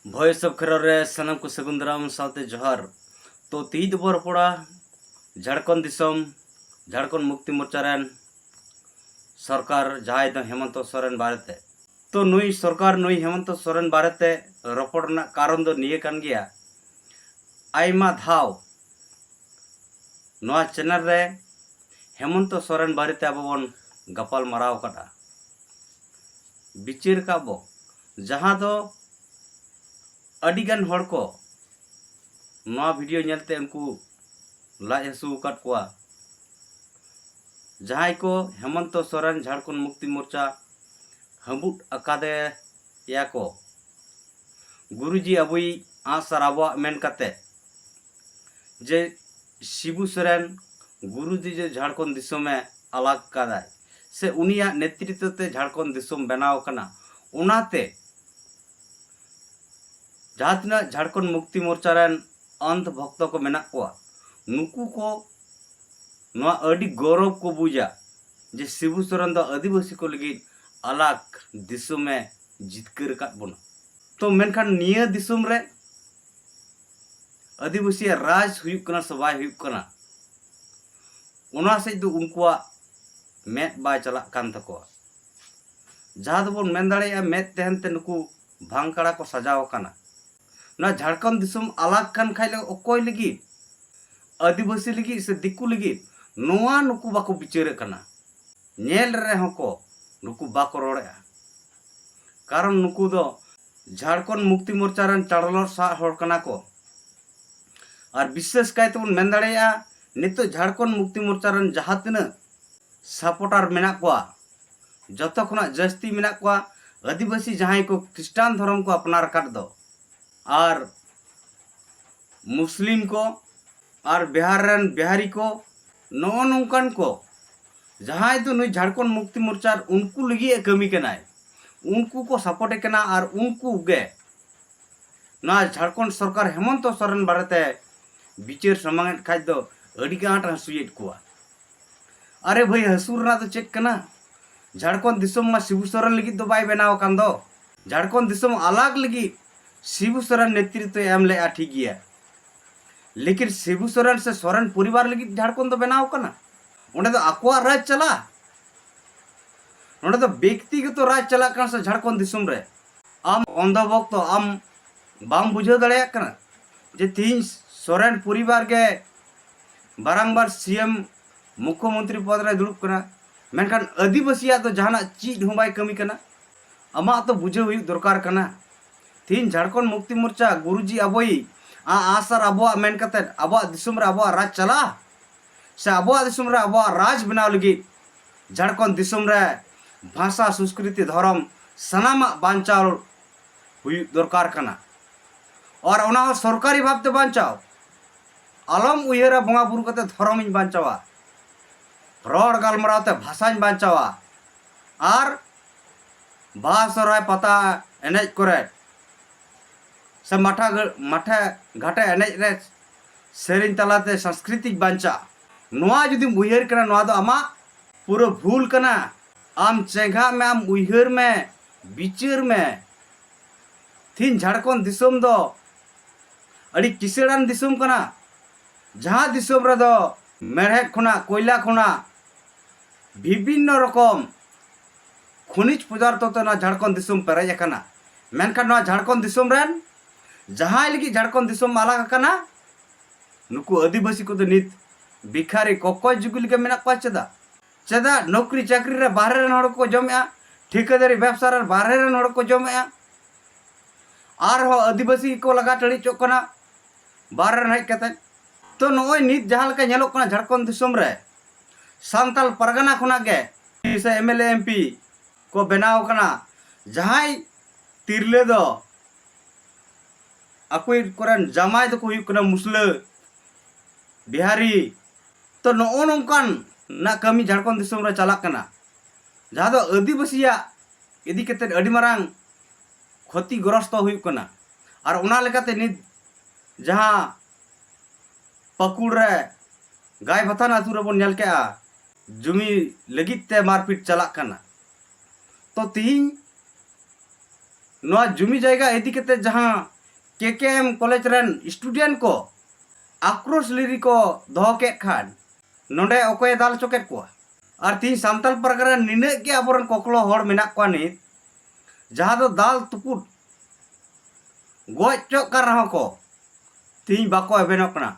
Voice of खरर रे सनम को सगुन दाराम साथे जोहार। तो तीज दबो रपड़ा झारखंड दिसम झारखंड मुक्ति मोर्चा रेन सरकार जहां दो हेमंत सोरेन बारेते। तो नुई सरकार नुई हेमंत सोरेन बारेते रपड़ ना कारण दो निये कान गया। आइमा धाव नोआ चैनल रे हेमंत सोरेन बारेते अब बन गपाल माराव काटा बिचिर का बो जहां दो अडिगान हड़ को नोआ वीडियो नेलते उनको लाज हसू काट कोआ जहां को हेमंत सोरेन झारखंड मुक्ति मोर्चा हबुट अकादे या को गुरुजी अबुई आसर आबो मेन काते जे शिबू सोरेन गुरुजी जे झारखंड दिसोम में अलग कादा से उनिया नेतृत्व ते झारखंड दिसोम बनाव कना उनाते जहाँ तना झारखंड मुक्ति मोर्चा रेन अंध भक्त को मेना कोआ नुकु को नोआ अडी गौरव को बुझा जे शिबू सोरेन दो आदिवासी को लगी अलग दिसोम में जितकर काट बना। तो मेनखान निया दिसोम रे आदिवासी राज हुयुक कना सबाय हुयुक कना उना से दो उनकुआ मेट बाय चला कान तकोआ जहाँ दो बोन मेन दाड़ेया मेट तेहनते नुकु भांगकड़ा को सजाव कना ना झारखंड दिसोम अलग कान खाइले ओकोय लगी आदिवासी लगी से दिकु लगी नोआ नुकु बाको बिचारे कना नेल रे हको नुकु बाको रोड़ेआ कारण नुकु दो झारखंड मुक्ति मोर्चा रन चाड़लोर सा हड़ कना को और विशेष कायते बन मेन दाड़ेया नितो झारखंड मुक्ति मोर्चा रन जहाँ तिना सपोर्टर मेना कोआ जतो खना जस्ती मेना कोआ आदिवासी जहां को ख्रिस्टान धर्म को अपनार काट दो और मुस्लिम को और बिहार रन बिहारी को नो नौकन को जहां तो नुई झारखंड मुक्ति मोर्चा उनको लगी कमी कनाय उनको को सपोर्ट कना और उनको गे ना झारखंड सरकार हेमंत सोरेन बारेते बिचार समांग खाज दो अड़ी गांठ हसुयेट कोआ। अरे भाई हसूर ना तो चेक कना झारखंड दिसोम मा शिबू सोरेन लगी दो बाय बनाव कान दो झारखंड दिसोम अलग लगी शिबू सोरेन नेतृत्व एम ले ठीक गया लेकिन शिबू सोरेन से सोरेन परिवार लगी झारखंड तो बनाव कना उन्हें तो आकुआ राज चला उन्हें तो व्यक्तिगत राज चला कना से झारखंड दिसोम रे आम अंधभक्त आम बाम बुझाव दाड़ेया कना जे तीन सोरेन परिवार के बारंबार सीएम मुख्यमंत्री पद रे दुड़ुब कना मेनखान आदिवासी तो जहाना चीज हो बाय कमी कना आमा तो बुझाव हुई दरकार कना तीन झारखंड मुक्ति मोर्चा गुरुजी अबोई आसर अब मेन कते अब दिसुम रे अब राज चला से अब दिसुम रे अब राज बनाव लगी झारखंड दिसुम रे भाषा संस्कृति धर्म सनाम बांचाव हुई दरकार कना और उना सरकारी भावते बांचाव आलम उयहरा बंगा बुरु कते धर्म इन बांचावा रड़ गालमरावते भाषा इन बांचावा और बाहा सराय पता एनेज करे से माठा घाटे एनेज रे सेरिन तलाते सांस्कृतिक बांचा नोआ जुदी उयहर कना नोआ दो आमा पूरा भूल कना आम चेंगा में आम उयहर में बिचार में थीन झारखंड दिसोम दो अड़ी किसेड़ान दिसोम कना जहाँ दिसोम रे दो मेढ़ेट खुना कोयला खुना विभिन्न रकम खनिज पदार्थ तो ना झारखंड दिसोम पेरेज कना मेनखान नोआ झारखंड दिसोम रेन जहां लगी झारखंड दिसोम अलग कना नुकु आदिवासी को तो नित भिखारी कोकोय जुगुल के मेना को चेदा नौकरी चाकरी रे बाहरे रन हड़ को जमेआ ठेकेदारी व्यवसाय रे बाहरे रन हड़ को जमेआ आर हो आदिवासी को लगा टड़ी चोक कना बाहरे रन हज कते तो नोय नित जहां लका नेलोक कना झारखंड दिसोम रे सांताल परगना खुना के से एमएलए एमपी को बनाव कना जहां तिरले दो अकोई कोरन जामाय तो हुई कना मुसला बिहारी तो नो नोंकान ना कमी झारखंड दिसोम रे चला कना जहां दो आदिवासिया इदी कते अडी मारांग क्षतिग्रस्त हुई कना और उना लेकाते नित जहां पकुड़ रे गाय भथान आतु रे बोन नेल केआ जुमी लगित ते मारपीट चला कना तो तीन नोआ जुमी जायगा इदी कते जहां KKM कॉलेज रन स्टूडेंट को आक्रोश लिरी को दो के खान नोडे ओकोय दाल चोकेट को और तीन सांताल परगना निने के अबरन कोकलो होड़ मेना को नित जहां दो दाल तुपुट गोज चोक कर रहा को तीन बाको एबेनो कना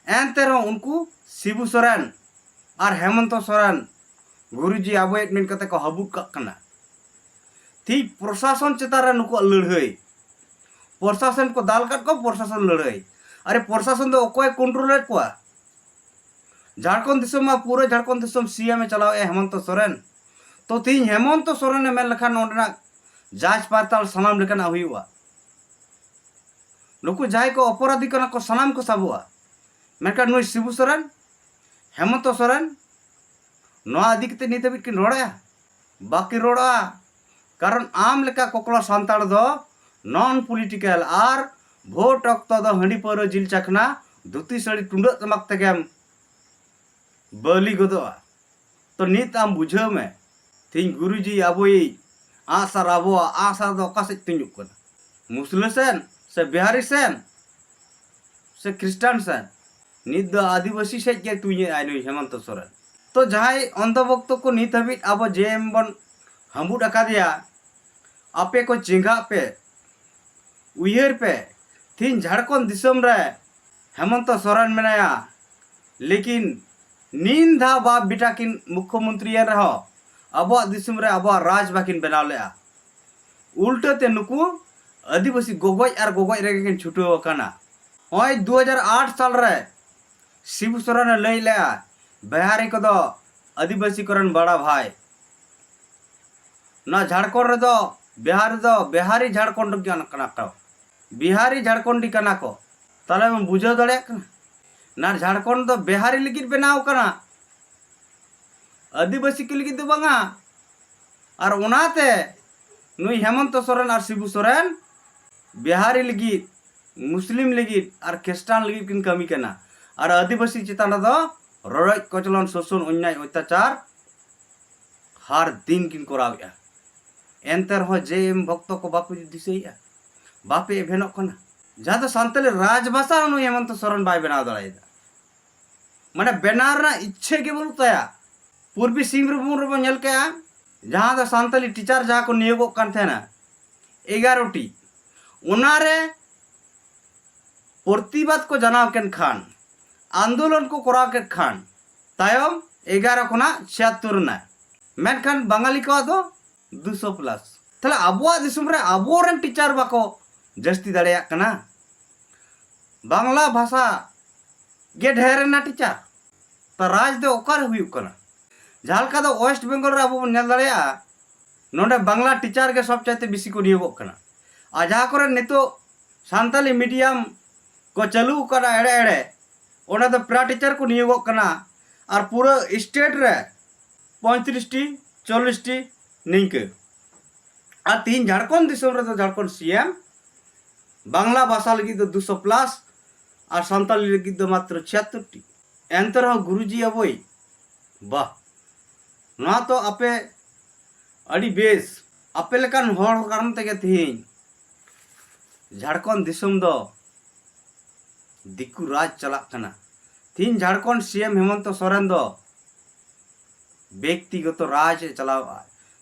एनते रहो उनको शिबू सोरेन और हेमंत सोरेन गुरुजी आबो मिन कते को हबुट का कना ती प्रशासन चेतारा नुको लड़हई प्रशासन को दाल काट को प्रशासन लड़ाई अरे प्रशासन तो ओकोय कंट्रोलेट को झारखंड दिसम में पूरे झारखंड दिसम सीएम चलाव हेमंत सोरेन तो तीन हेमंत सोरेन ने मेन लखान ओंडना जांच पड़ताल सनाम लेकना हुआ नुकु जाय को अपराधी कना को सनाम को साबुआ मेनका नुई शिबू सोरेन हेमंत सोरेन नोआ दिकते नित बिट किन रोड़ा बाकी रोड़ा कारण आम लेका कोकला सांताड़ दो नॉन पॉलिटिकल और भोट अक्त दो हंडी पर जिल चखना धुती साड़ी टुंड तमक तगेम बली गदोआ तो नित आम बुझाव में तीन गुरुजी आबोई आसार आबो आसार दो का से तिनुक कना मुस्लिम सेन से बिहारी सेन से क्रिश्चियन सेन नित दो आदिवासी से के तुnye आइनो हेमंत सोरेन तो जहां अंधभक्त को नित हबिट आबो जेम बन हमुड अकादिया आपे को चिंगा पे उयहर पे तीन झारखंड दिसम रे हेमंत सोरेन मेनाया लेकिन नींदा बाप बेटा किन मुख्यमंत्री रहो अब दिसम रे अब राज बाकिन बनाव ले उल्टे नुकु आदिवासी गोगोज और गोगोज रे किन छुटो कना ओय 2008 साल रे शिबू सोरेन लई ले बिहारी को दो आदिवासी करन बड़ा भाई ना झारखंड रे दो बिहारी झारखंड कना को बिहारी झारखंडी कना को ताले में बुझाव दड़े ना झारखंड दो बिहारी लिगित बनाव कना आदिवासी के लिगित दो बांगा और उनाते नुई हेमंत सोरेन और शिबू सोरेन बिहारी लिगित मुस्लिम लिगित और क्रिश्चियन लिगित किन कमी कना और आदिवासी चितान दो रड़ज कचलन शोषण अन्याय अत्याचार हर दिन किन करावेया एंतर हो जेम भक्त को बापू दिसेया बापे एभेनो कना जहां तो सांतले राजभाषा नु हेमंत सोरेन बाय बनाव दड़ायदा माने बेनार ना इच्छे के बोलताया पूर्वी सिंहभूम रे नेल के जहां तो सांतली टीचर जहां को नियोगो कान थे ना 11 टी उनारे प्रतिवाद को जनाव केन खान आंदोलन को कराव के खान तायम 11 खुना 76 ना मेनखान बंगाली को दो 200 प्लस तले अबुआ दिसुम रे अबोरन टीचर बाको जस्ती दड़ेया कना बांग्ला भाषा गे ढेर ना टीचर तो राज दो ओकर हुई कना झालका दो वेस्ट बंगाल रे अबो नेल दड़ेया नोडे बांग्ला टीचर के सब चाहते बेसी को नियोगो कना आ जहां करे नितो सांताली मीडियम को चालू कना एड़े एड़े ओना तो प्रा टीचर को नियोगो कना और पूरा स्टेट रे 35 टी 40 टी निंके और तीन झारखंड दिसम रे तो झारखंड सीएम बांग्ला भाषा लगी तो 200 प्लस और सांताली लगी तो मात्र 76 टी एंतर हो गुरुजी अबोई वाह ना तो आपे अड़ी बेस आपे लेकान होड़ कारण तेगे तीन झारखंड दिसम दो दिकु राज चला कना तीन झारखंड सीएम हेमंत सोरेन दो व्यक्तिगत राज चलाव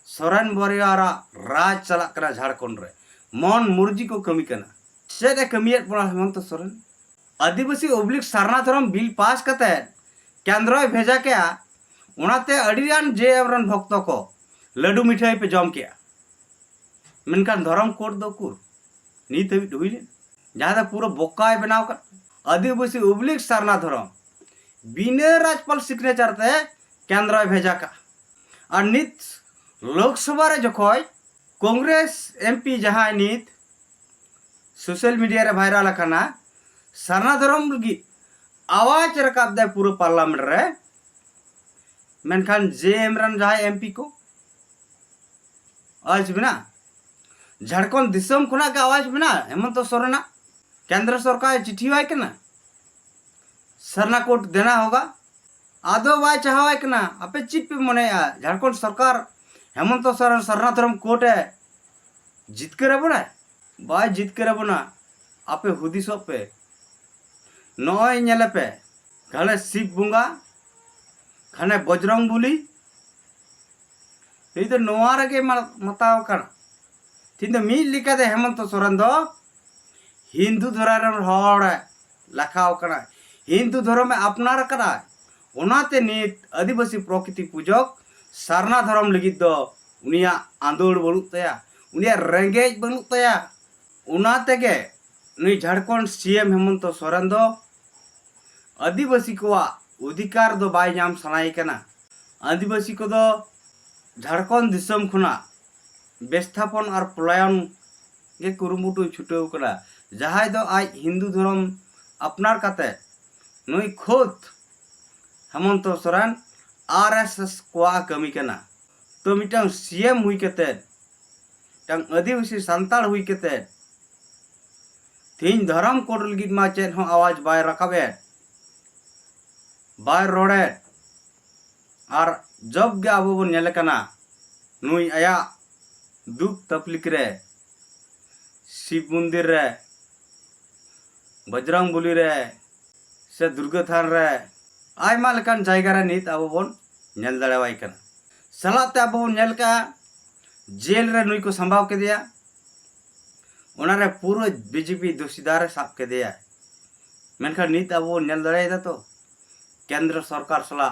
सोरेन बरियारा राज चला कना झारखंड रे मन मुर्जी को कमी कना सेदे कमियत पड़ा हेमंत सोरेन आदिवासी ओब्लिक सारना धर्म बिल पास कते केंद्र भेजा के उनाते अड़ियान जे एवरन भक्त को लड्डू मिठाई पे जम के मेनकान धर्म कोड दो कुर नीत हबी हुईले जहां पूरा बोकाय बनाव का आदिवासी ओब्लिक सारना धर्म बिना राज्यपाल सिग्नेचर ते केंद्र भेजा का और नित लोकसभा रे जखय कांग्रेस एमपी जहां नित सोशल मीडिया रे वायरल अकाना सारना धर्म लगी आवाज रकाब दे पूरा पार्लियामेंट रे मेनखान जेएम रन जहां एमपी को आज बिना झारखंड दिसम खुना का आवाज बिना हेमंत सोरेन केंद्र सरकार चिट्ठी वाई कना सरना कोट देना होगा आदो वाई चाहवाई कना आपे चिप पे मने झारखंड सरकार हेमंत सोरेन सरना धर्म कोट है जीत कर बना बाय जीत कर बना आपे हुदिसो पे नॉय नेले पे घाले शिव बुंगा खाने बजरंग बुली तो नोआ रगे मताव कना तीन दो मी लिखा दे हेमंत सोरेन दो हिंदू धर्म हर लेखाव कना हिंदू धर्म में अपनार कना ओनाते नित आदिवासी प्रकृति पूजक सारना धर्म लगित दो उनिया आंदोड़ बनुक तया उनिया रेंगेज बनुक तया उनाते के नुई झारखंड सीएम हेमंत सोरेन दो आदिवासी को अधिकार दो बाय नाम सनाई कना आदिवासी को दो झारखंड दिसम खुना बेस्थापन और पलायन के कुरुमुटु छुटेव कना जहाय दो आज हिंदू धर्म अपनार काते नुई खुद हेमंत सोरेन आरएसएस को कमी कना तो मिटांग सीएम हुई कते टांग आदिवासी संताल हुई कते तीन धर्म कोड लगित मा चेन हो आवाज बाय रकाबे बाय रोडे और जब गे आबो बन नेले कना नुई आया दुख तकलीफ रे शिव मंदिर रे बजरंग बुली रे से दुर्गा थान रे आयमा लेकान जायगा रे नित आबो बन नेल दाड़ेवाय कना सलाते आबो बन नेल का जेल रे नुई को संभाव के दिया ओनारे पूरा बीजेपी दोषीदार साब के दिया मेनखान नित आबो नेल दाड़ेदा तो केंद्र सरकार सला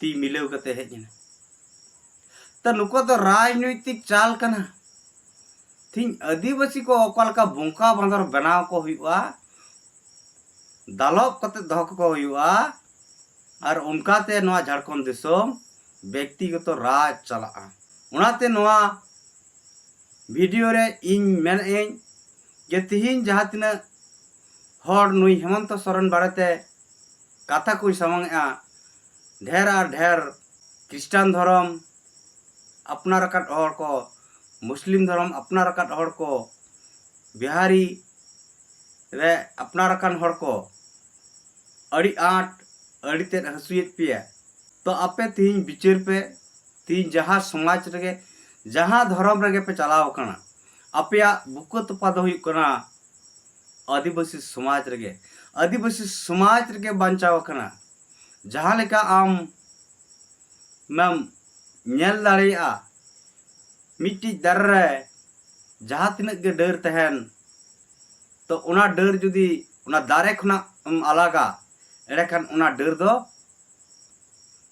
ती मिलेव कते हेजना तो नुको तो राजनीतिक चाल कना तीन आदिवासी को ओकल का बुंका बंदर बनाव को हुआ दालब कते दहक को हुआ और उनका ते नवा झारखंड दिसोम व्यक्तिगत राज चला उनाते नवा वीडियो रे इन मेन एन जे तिहिन जहां तिना हर नुई हेमंत सोरेन बारेते कथा को सामंगा ढेर और ढेर क्रिस्टान धर्म अपनार काट हर को मुस्लिम धर्म अपनार काट हर को बिहारी रे अपनार कान हर को अड़ी आट अड़ी ते हसुयत पे तो आपे तीन बिचार पे तीन जहाँ समाज रगे जहाँ धर्म रगे पे चलाव कना आपया बुकत पद हुई कना आदिवासी समाज रगे बचाव कना जहाँ लेका आम मैम नेल दाड़िया मिट्टी दर रे जहाँ तिनक गे डर तहन तो उना डर जुदी उना दारे खुना अलगा एड़े खान उना डर दो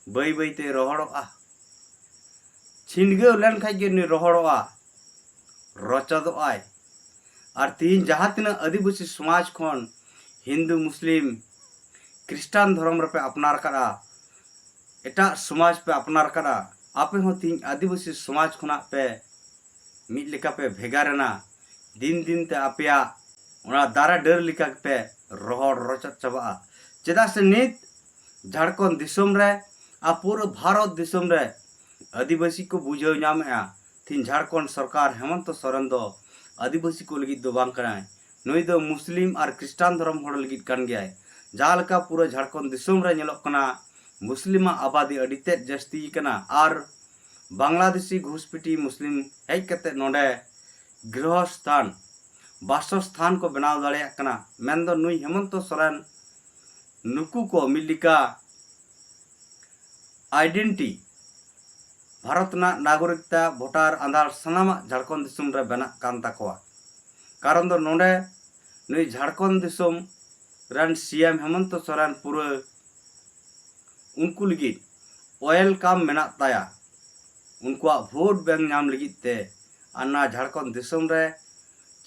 बई बई ते रोहड़ोआ छिनगेव लेन खाइ गे नी रोहड़ोआ रचदोआय और तीन जहाँ तिना आदिवासी समाज खन हिंदू मुस्लिम क्रिस्टान धर्म पे अपनार करा एटा समाज पे अपनार करा आपे हो तीन आदिवासी समाज खुना पे मिट लेका पे भेगारना दिन दिन ते आपया उना दारा डर लिका पे रोहड़ रचत चबा चेदा से नित झारखंड दिसोम रे आ पूरा भारत दिसोम रे आदिवासी को बुझाव नामेआ तीन झारखंड सरकार हेमंत सोरेन दो आदिवासी को लगित दो बांग कनाय नुई दो मुस्लिम और क्रिस्टान धर्म हड़ लगित कान गयाय जालका पूरा झारखंड दिसोम रे नेलोक कना मुस्लिम आबादी अडिते जस्ती कना और बांग्लादेशी घुसपैठी मुस्लिम हेज कते नोडे गृह स्थान बासस्थान को बनाव दाड़े कना मेन दो नुई हेमंत सोरेन नुकु को मिलिका आइडेंटिटी भारत ना नागरिकता भोटार आधार सनामा झारखंड दिसोम रे बना कान ताकोआ कारण दो नोडे नुई झारखंड दिसोम रन सीएम हेमंत सोरेन पूरा उनको लगित ऑयल काम मेना ताया उनको भोट बैंक नाम लगित ते अन्ना झारखंड दिसोम रे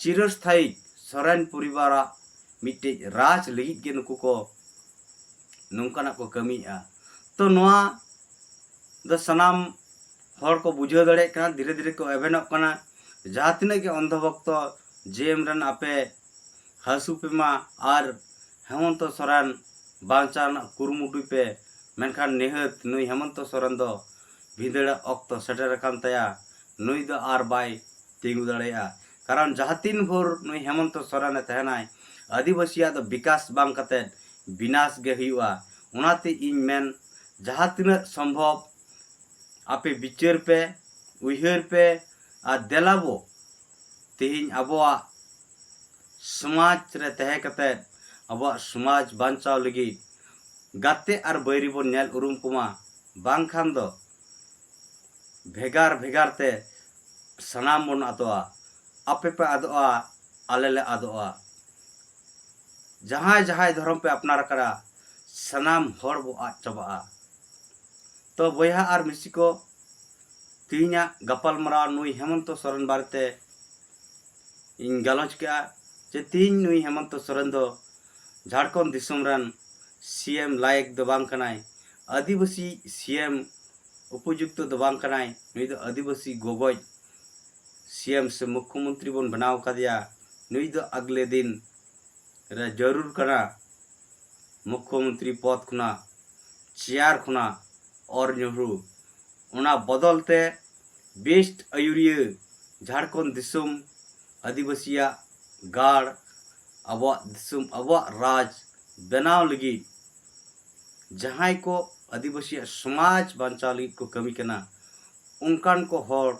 चिरस्थायी सोरेन परिवार मिट्टे राज लगित के नुकु को नौकाना को कमीआ तो नोआ द सनाम हर को बुझाव दाड़े कना धीरे धीरे को एभेनोग कना जहाँ तिना के अंधभक्त जेएम रन आपे हासु पेमा और हेमंत सोरेन बांचाना कुरुमुटु पे मेनखान निहत नुई हेमंत सोरेन दो भिंदड़ा अक्तो सेटर कान तया नुई दो आर बाय तिंगु दाड़ेया कारण जहाँ तीन भोर नुई हेमंत सोरेन तहनाय आदिवासिया दो विकास बांग कते विनाश गे हुआ उनाते इन मेन जहाँ तीन संभव आपे बिचार पे उहर पे आ देलाबो तेहिन आबोआ समाज रे तहे कते अब समाज बांचाव लगी गाते और बैरी बन नेल उरुम कुमा बांग खान दो भेगार भेगार ते सनाम बन आदोआ आपे पे आदोआ आले ले आदोआ जहां जहां धर्म पे अपनार करा सनाम हर बो आद चबा तो बया और मिसी को तीना गपाल मरा नुई हेमंत सोरेन बारते इन गलोच के जे तीन नुई हेमंत सोरेन दो झारखंड दिसुम रन सीएम लायक दो बांग कनाय आदिवासी सीएम उपयुक्त दो बांग कनाय नुई दो आदिवासी गोगोज सीएम से मुख्यमंत्री बन बनाव कदिया नुई दो अगले दिन रे जरूर कना मुख्यमंत्री पद खुना चेयर खुना और नेहरू उना बदलते बेस्ट आयुरिया झारखंड दिसुम आदिवासिया गाड़ अब दिसुम अब राज बनाव लगी जहां को आदिवासी समाज बांचाव लगी को कमी करना उनकान को हर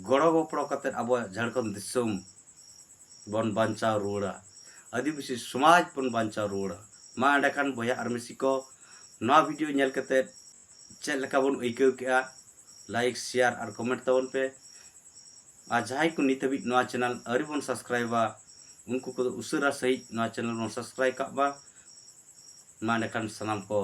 गड़ो गपड़ो कते अब झारखंड दिसुम बन बांचाव रुड़ा आदिवासी समाज बन बांचाव रुड़ा मा अंडखान बया और मिसी को नवा वीडियो नेल कते चेक लेका बन अइकव केआ लाइक शेयर और कमेंट तबन पे आ जहां को नित हबी नवा चैनल आरि बन सब्सक्राइबा उनको को उसरा सही नवा चैनल बन सब्सक्राइब का बा मा अंडखान सनाम को